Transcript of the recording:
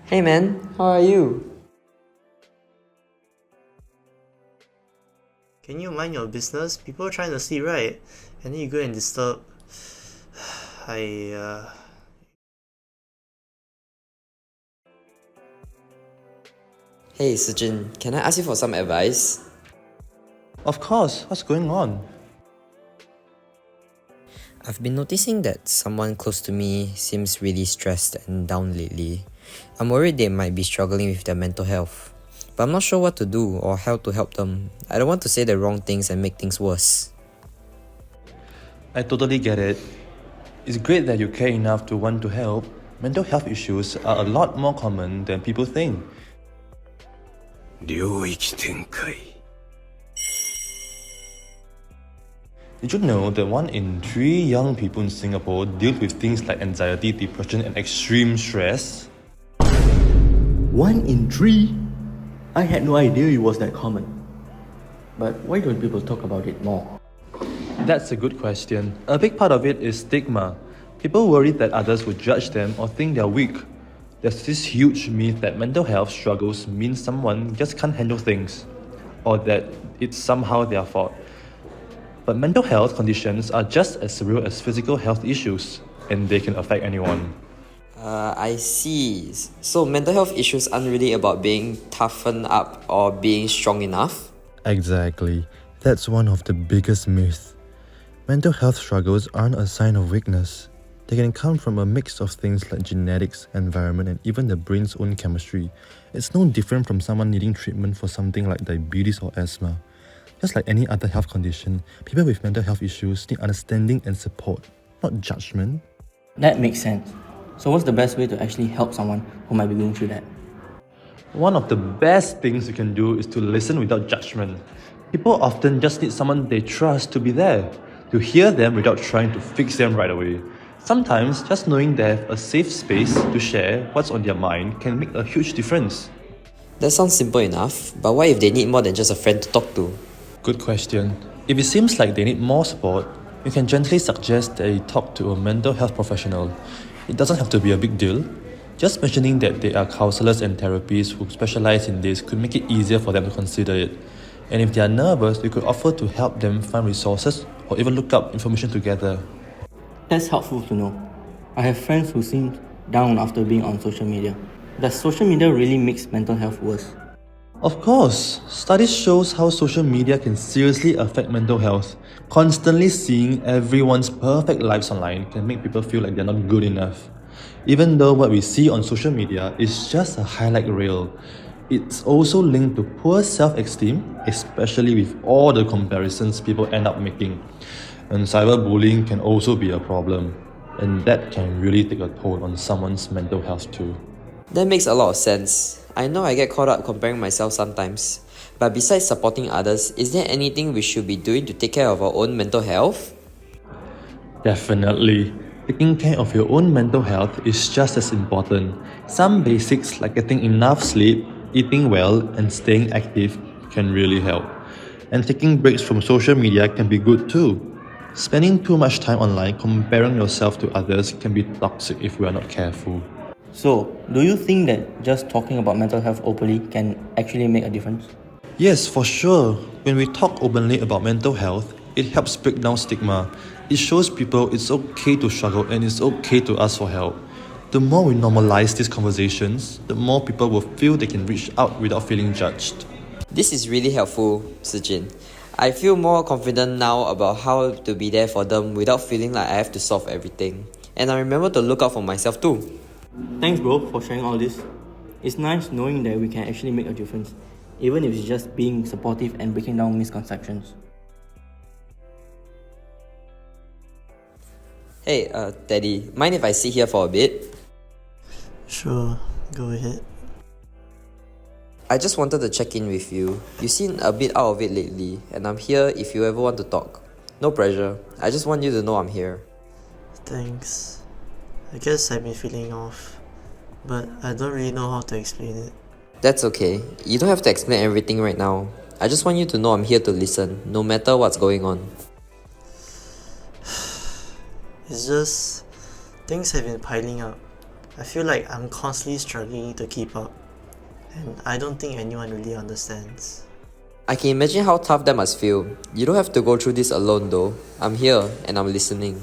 Hey man, how are you? Can you mind your business? People are trying to sleep, right? And then you go and disturb. I. Hey Sujin, can I ask you for some advice? Of course, what's going on? I've been noticing that someone close to me seems really stressed and down lately. I'm worried they might be struggling with their mental health, but I'm not sure what to do or how to help them. I don't want to say the wrong things and make things worse. I totally get it. It's great that you care enough to want to help. Mental health issues are a lot more common than people think. 領域展開 Did you know that 1 in 3 young people in Singapore deal with things like anxiety, depression, and extreme stress? 1 in 3? I had no idea it was that common. But why don't people talk about it more? That's a good question. A big part of it is stigma. People worry that others will judge them or think they're weak. There's this huge myth that mental health struggles means someone just can't handle things, or that it's somehow their fault. But mental health conditions are just as real as physical health issues, and they can affect anyone. I see. So mental health issues aren't really about being toughened up or being strong enough? Exactly. That's one of the biggest myths. Mental health struggles aren't a sign of weakness. They can come from a mix of things like genetics, environment, and even the brain's own chemistry. It's no different from someone needing treatment for something like diabetes or asthma. Just like any other health condition, people with mental health issues need understanding and support, not judgment. That makes sense. So what's the best way to actually help someone who might be going through that? One of the best things you can do is to listen without judgment. People often just need someone they trust to be there, to hear them without trying to fix them right away. Sometimes, just knowing they have a safe space to share what's on their mind can make a huge difference. That sounds simple enough, but what if they need more than just a friend to talk to? Good question. If it seems like they need more support, you can gently suggest they talk to a mental health professional. It doesn't have to be a big deal. Just mentioning that there are counselors and therapists who specialize in this could make it easier for them to consider it. And if they are nervous, you could offer to help them find resources or even look up information together. That's helpful to know. I have friends who seem down after being on social media. Does social media really make mental health worse? Of course, studies shows how social media can seriously affect mental health. Constantly seeing everyone's perfect lives online can make people feel like they're not good enough. Even though what we see on social media is just a highlight reel, it's also linked to poor self-esteem, especially with all the comparisons people end up making. And cyberbullying can also be a problem, and that can really take a toll on someone's mental health too. That makes a lot of sense. I know I get caught up comparing myself sometimes, but besides supporting others, is there anything we should be doing to take care of our own mental health? Definitely. Taking care of your own mental health is just as important. Some basics like getting enough sleep, eating well, and staying active can really help. And taking breaks from social media can be good too. Spending too much time online comparing yourself to others can be toxic if we are not careful. So, do you think that just talking about mental health openly can actually make a difference? Yes, for sure. When we talk openly about mental health, it helps break down stigma. It shows people it's okay to struggle and it's okay to ask for help. The more we normalize these conversations, the more people will feel they can reach out without feeling judged. This is really helpful, Sujin. I feel more confident now about how to be there for them without feeling like I have to solve everything. And I remember to look out for myself too. Thanks bro for sharing all this. It's nice knowing that we can actually make a difference, even if it's just being supportive and breaking down misconceptions. Hey, Teddy, mind if I sit here for a bit? Sure, go ahead. I just wanted to check in with you. You seem a bit out of it lately, and I'm here if you ever want to talk. No pressure. I just want you to know I'm here. Thanks. I guess I've been feeling off, but I don't really know how to explain it. That's okay. You don't have to explain everything right now. I just want you to know I'm here to listen, no matter what's going on. It's just, things have been piling up. I feel like I'm constantly struggling to keep up, and I don't think anyone really understands. I can imagine how tough that must feel. You don't have to go through this alone though. I'm here and I'm listening.